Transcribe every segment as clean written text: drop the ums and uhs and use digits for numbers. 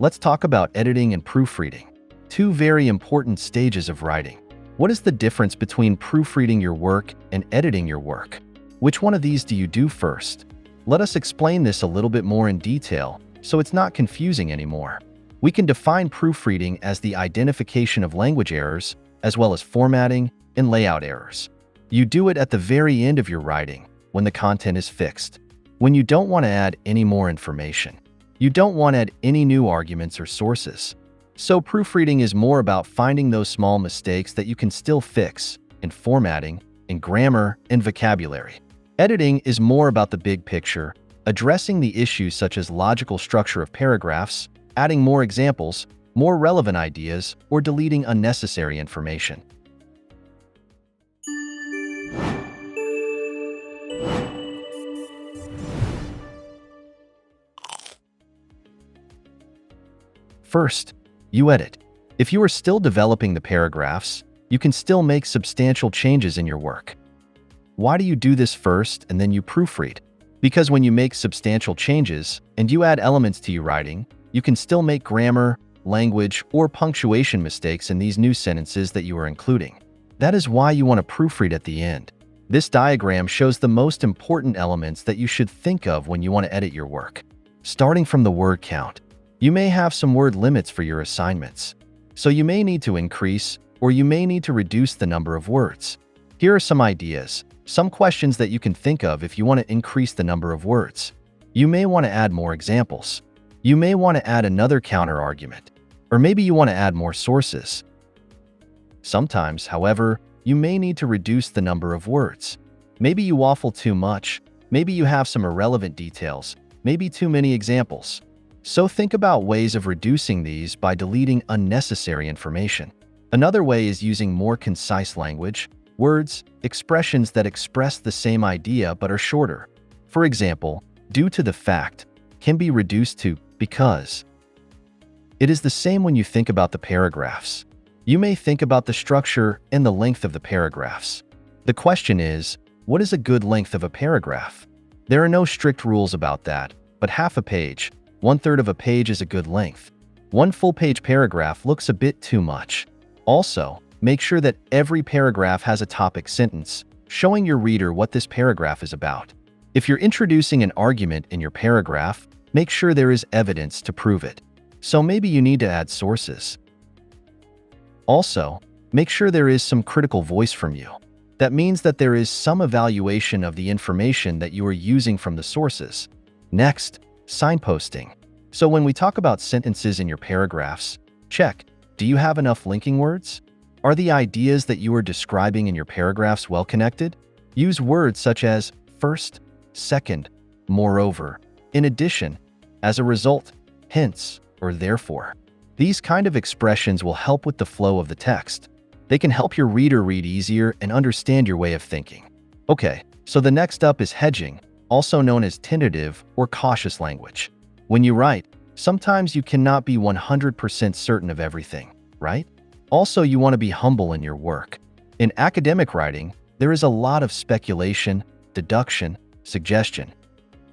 let's talk about editing and proofreading, two very important stages of writing. What is the difference between proofreading your work and editing your work? Which one of these do you do first? Let us explain this a little bit more in detail so it's not confusing anymore. We can define proofreading as the identification of language errors, as well as formatting and layout errors. You do it at the very end of your writing, when the content is fixed, when you don't want to add any more information. You don't want to add any new arguments or sources. So proofreading is more about finding those small mistakes that you can still fix in formatting, in grammar, and vocabulary. Editing is more about the big picture, addressing the issues such as logical structure of paragraphs, adding more examples, more relevant ideas, or deleting unnecessary information. First, you edit. If you are still developing the paragraphs, you can still make substantial changes in your work. Why do you do this first and then you proofread? Because when you make substantial changes and you add elements to your writing, you can still make grammar, language, or punctuation mistakes in these new sentences that you are including. That is why you want to proofread at the end. This diagram shows the most important elements that you should think of when you want to edit your work. Starting from the word count, you may have some word limits for your assignments, so you may need to increase or you may need to reduce the number of words. Here are some ideas, some questions that you can think of if you want to increase the number of words. You may want to add more examples. You may want to add another counter argument, or maybe you want to add more sources. Sometimes, however, you may need to reduce the number of words. Maybe you waffle too much, maybe you have some irrelevant details, maybe too many examples. So think about ways of reducing these by deleting unnecessary information. Another way is using more concise language, words, expressions that express the same idea but are shorter. For example, due to the fact can be reduced to because. It is the same when you think about the paragraphs. You may think about the structure and the length of the paragraphs. The question is, what is a good length of a paragraph? There are no strict rules about that, but half a page, 1/3 of a page is a good length. One full-page paragraph looks a bit too much. Also, make sure that every paragraph has a topic sentence, showing your reader what this paragraph is about. If you're introducing an argument in your paragraph, make sure there is evidence to prove it. So maybe you need to add sources. Also, make sure there is some critical voice from you. That means that there is some evaluation of the information that you are using from the sources. Next, signposting. So when we talk about sentences in your paragraphs, check, do you have enough linking words? Are the ideas that you are describing in your paragraphs well connected? Use words such as first, second, moreover, in addition, as a result, hence, or therefore. These kind of expressions will help with the flow of the text. They can help your reader read easier and understand your way of thinking. Okay, so the next up is hedging, also known as tentative or cautious language. When you write, sometimes you cannot be 100% certain of everything, right? Also, you want to be humble in your work. In academic writing, there is a lot of speculation, deduction, suggestion.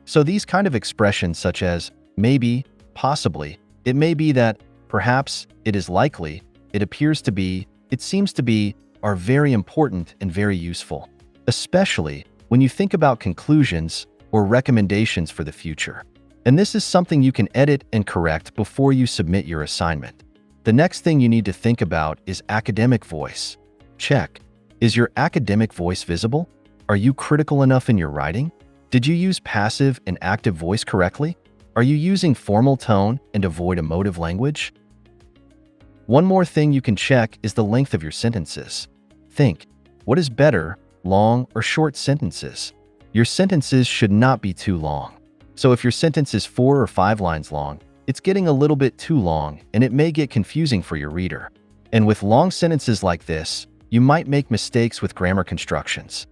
So these kind of expressions such as maybe, possibly, it may be that, perhaps, it is likely, it appears to be, it seems to be, are very important and very useful, especially when you think about conclusions or recommendations for the future. And this is something you can edit and correct before you submit your assignment. The next thing you need to think about is academic voice. Check. Is your academic voice visible? Are you critical enough in your writing? Did you use passive and active voice correctly? Are you using formal tone and avoid emotive language? One more thing you can check is the length of your sentences. Think, what is better, long or short sentences? Your sentences should not be too long. So if your sentence is 4 or 5 lines long, it's getting a little bit too long and it may get confusing for your reader. And with long sentences like this, you might make mistakes with grammar constructions.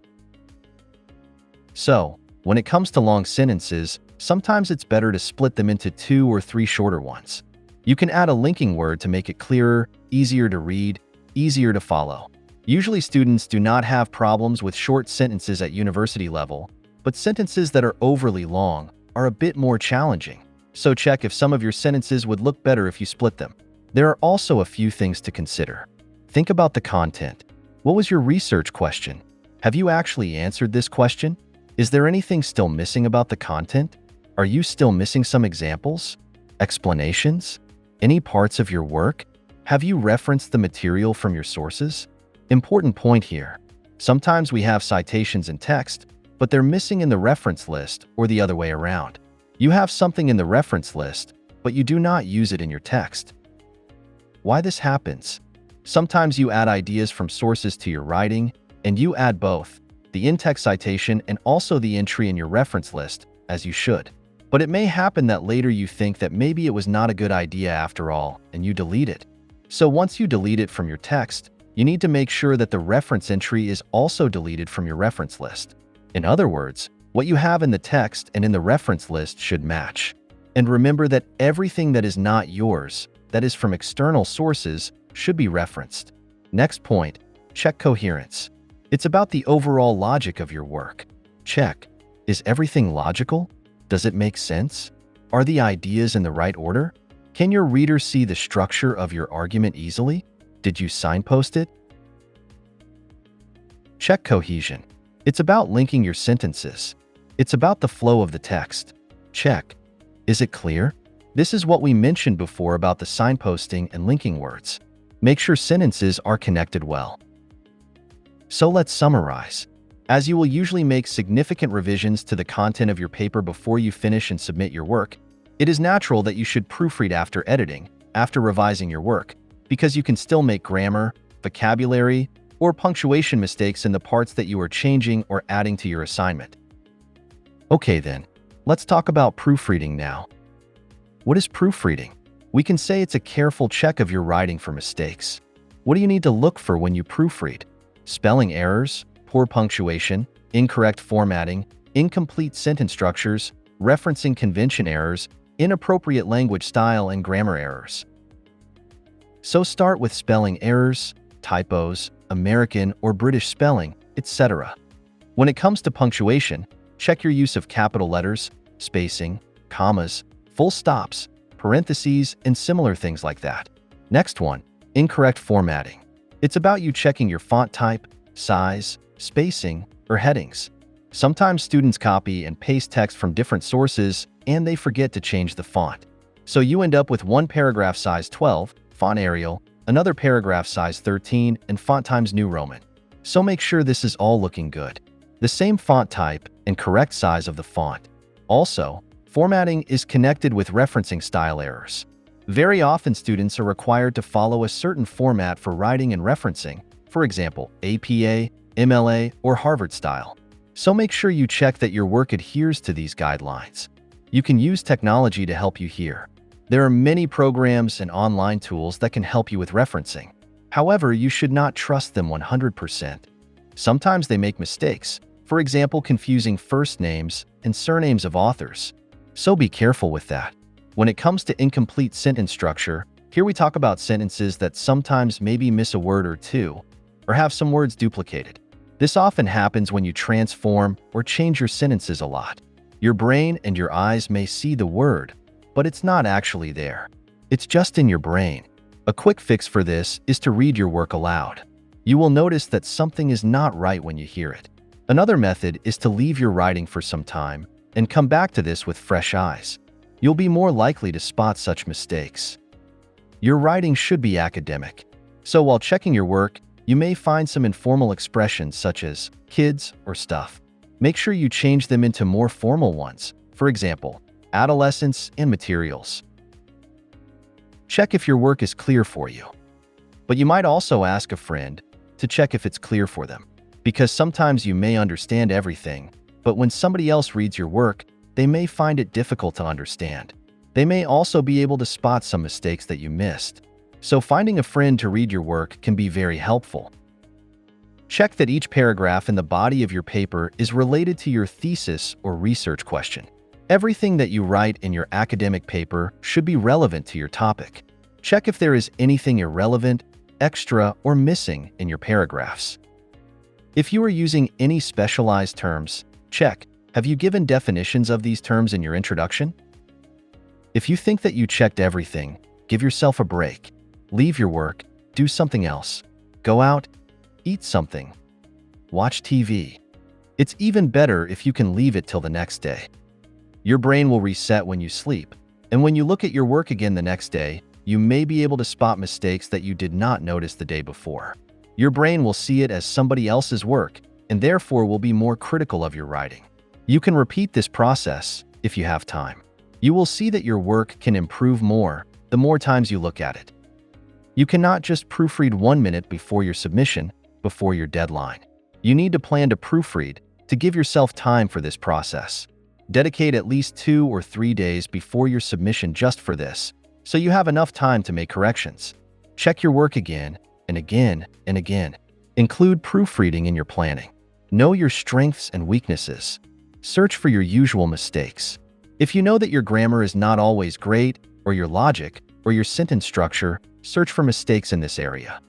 So, when it comes to long sentences, sometimes it's better to split them into 2 or 3 shorter ones. You can add a linking word to make it clearer, easier to read, easier to follow. Usually students do not have problems with short sentences at university level, but sentences that are overly long are a bit more challenging. So check if some of your sentences would look better if you split them. There are also a few things to consider. Think about the content. What was your research question? Have you actually answered this question? Is there anything still missing about the content? Are you still missing some examples? Explanations? Any parts of your work? Have you referenced the material from your sources? Important point here. Sometimes we have citations in text, but they're missing in the reference list or the other way around. You have something in the reference list, but you do not use it in your text. Why this happens? Sometimes you add ideas from sources to your writing, and you add both, the in-text citation and also the entry in your reference list, as you should. But it may happen that later you think that maybe it was not a good idea after all, and you delete it. So once you delete it from your text, you need to make sure that the reference entry is also deleted from your reference list. In other words, what you have in the text and in the reference list should match. And remember that everything that is not yours, that is from external sources, should be referenced. Next point, check coherence. It's about the overall logic of your work. Check. Is everything logical? Does it make sense? Are the ideas in the right order? Can your reader see the structure of your argument easily? Did you signpost it? Check cohesion. It's about linking your sentences. It's about the flow of the text. Check. Is it clear? This is what we mentioned before about the signposting and linking words. Make sure sentences are connected well. So let's summarize. As you will usually make significant revisions to the content of your paper before you finish and submit your work, it is natural that you should proofread after editing, after revising your work, because you can still make grammar, vocabulary, or punctuation mistakes in the parts that you are changing or adding to your assignment. Okay then, let's talk about proofreading now. What is proofreading? We can say it's a careful check of your writing for mistakes. What do you need to look for when you proofread? Spelling errors, poor punctuation, incorrect formatting, incomplete sentence structures, referencing convention errors, inappropriate language style, and grammar errors. So start with spelling errors, typos, American or British spelling, etc. When it comes to punctuation, check your use of capital letters, spacing, commas, full stops, parentheses, and similar things like that. Next one, incorrect formatting. It's about you checking your font type, size, spacing, or headings. Sometimes students copy and paste text from different sources and they forget to change the font. So you end up with one paragraph size 12, font Arial, another paragraph size 13, and font Times New Roman. So make sure this is all looking good. The same font type and correct size of the font. Also, formatting is connected with referencing style errors. Very often students are required to follow a certain format for writing and referencing, for example, APA, MLA, or Harvard style. So make sure you check that your work adheres to these guidelines. You can use technology to help you here. There are many programs and online tools that can help you with referencing. However, you should not trust them 100%. Sometimes they make mistakes, for example, confusing first names and surnames of authors. So be careful with that. When it comes to incomplete sentence structure, here we talk about sentences that sometimes maybe miss a word or two, or have some words duplicated. This often happens when you transform or change your sentences a lot. Your brain and your eyes may see the word, but it's not actually there. It's just in your brain. A quick fix for this is to read your work aloud. You will notice that something is not right when you hear it. Another method is to leave your writing for some time and come back to this with fresh eyes. You'll be more likely to spot such mistakes. Your writing should be academic. So while checking your work, you may find some informal expressions such as kids or stuff. Make sure you change them into more formal ones, for example, adolescents and materials. Check if your work is clear for you. But you might also ask a friend to check if it's clear for them, because sometimes you may understand everything, but when somebody else reads your work, they may find it difficult to understand. They may also be able to spot some mistakes that you missed. So finding a friend to read your work can be very helpful. Check that each paragraph in the body of your paper is related to your thesis or research question. Everything that you write in your academic paper should be relevant to your topic. Check if there is anything irrelevant, extra, or missing in your paragraphs. If you are using any specialized terms, check, have you given definitions of these terms in your introduction? If you think that you checked everything, give yourself a break. Leave your work, do something else. Go out, eat something, watch TV. It's even better if you can leave it till the next day. Your brain will reset when you sleep, and when you look at your work again the next day, you may be able to spot mistakes that you did not notice the day before. Your brain will see it as somebody else's work, and therefore will be more critical of your writing. You can repeat this process if you have time. You will see that your work can improve more the more times you look at it. You cannot just proofread 1 minute before your submission, before your deadline. You need to plan to proofread to give yourself time for this process. Dedicate at least 2 or 3 days before your submission just for this, so you have enough time to make corrections. Check your work again and again and again. Include proofreading in your planning. Know your strengths and weaknesses. Search for your usual mistakes. If you know that your grammar is not always great, or your logic, or your sentence structure, search for mistakes in this area.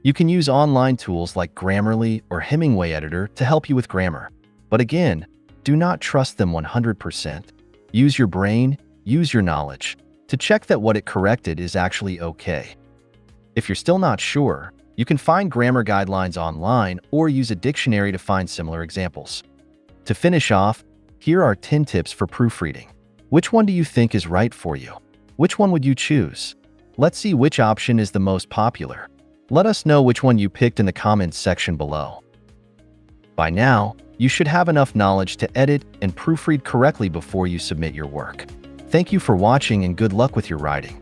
You can use online tools like Grammarly or Hemingway Editor to help you with grammar. But again, do not trust them 100%. Use your brain, use your knowledge, to check that what it corrected is actually okay. If you're still not sure, you can find grammar guidelines online or use a dictionary to find similar examples. To finish off, here are 10 tips for proofreading. Which one do you think is right for you? Which one would you choose? Let's see which option is the most popular. Let us know which one you picked in the comments section below. By now, you should have enough knowledge to edit and proofread correctly before you submit your work. Thank you for watching and good luck with your writing.